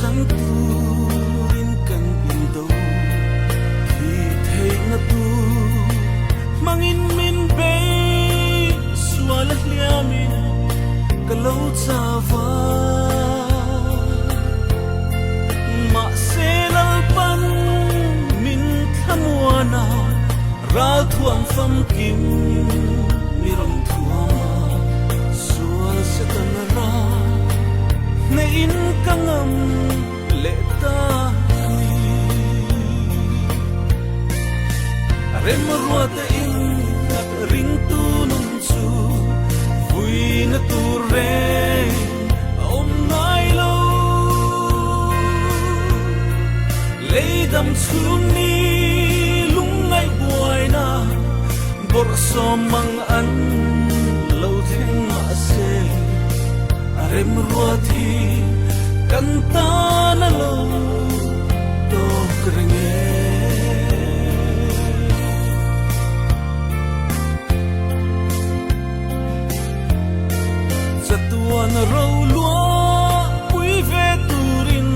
sang turin kan indo khi thấy na tu mangin min be sualat liamin kalau cawa ma selalpan min thamuana ra thuang pham kim miram thuama sual setanara na in kangam leta are marwata in at ring tunun su vui na ture om nai lo leidam suni lungai buai na bor somang an lo theng ma se are marwati kanta na lo to krenge satuan ro lua pui ve turin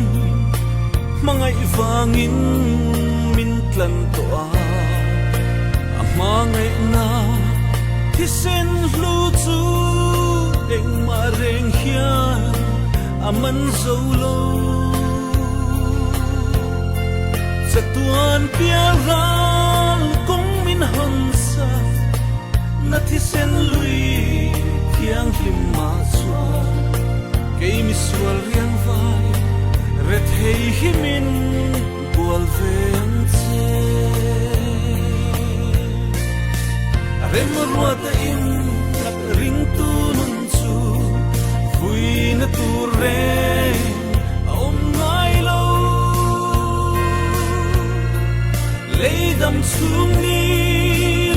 mga ivangin min tlan to a amangay na hisen lu chu eng mareng hian aman solo satuan piaral kong min hansa na hisen lui tiang hima swa kay miswal riang vai ret hei himin bual vence are marwata in at ring tunun su vui na ture om ngai lo leidam suni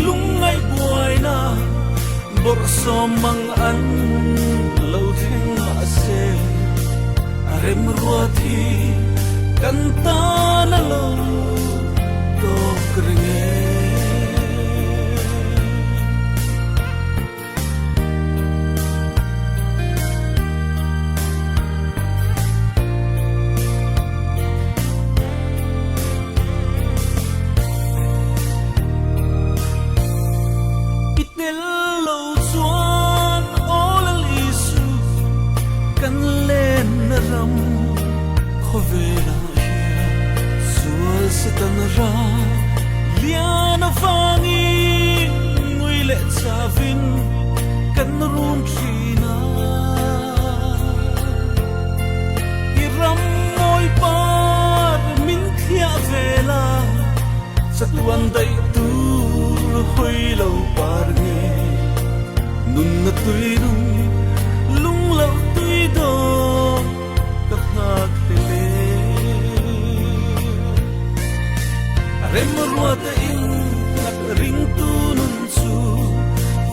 lungai buai na bor somang an lo theng ma se are marwati kanta na lo to krenge setanara liana fangin ngui le chavin kan rum trina iram moi par min thia vela satuan dai tur hoi lo par nge nun na tui nun lung lo tui do ka hak tele are marwata in at ring tunun su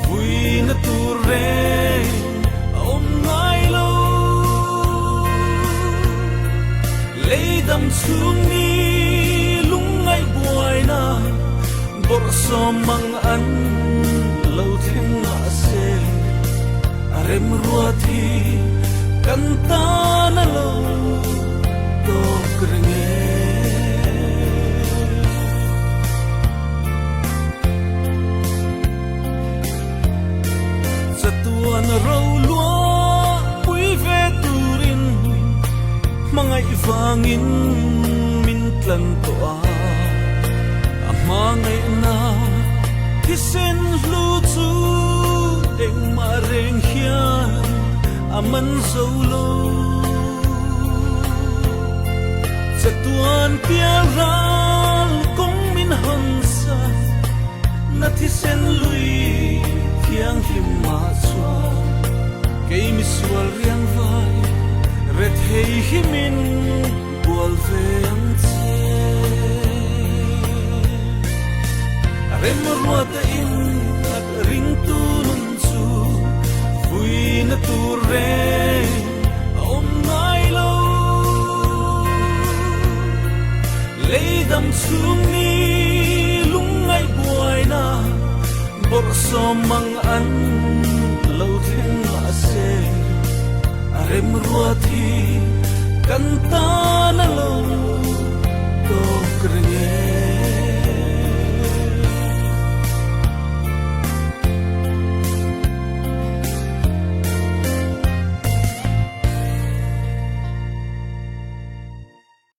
vui na ture om ngai lo leidam suni lungai buai na bor somang an lo theng ma se are marwati kanta na lo to krenge satuan ro lua pui ve turin mga ivangin min tlan to a amangay na hisen lu chu eng mareng hian aman solo satuan piaral kong min hansa na hisen lui tiang hima swa kay miswal riang vai ret hei himin bual vence are marwata in at ring tunun su vui na ture om ngai lo leidam suni lungai buai na bor somang an lo theng ma se are marwati kanta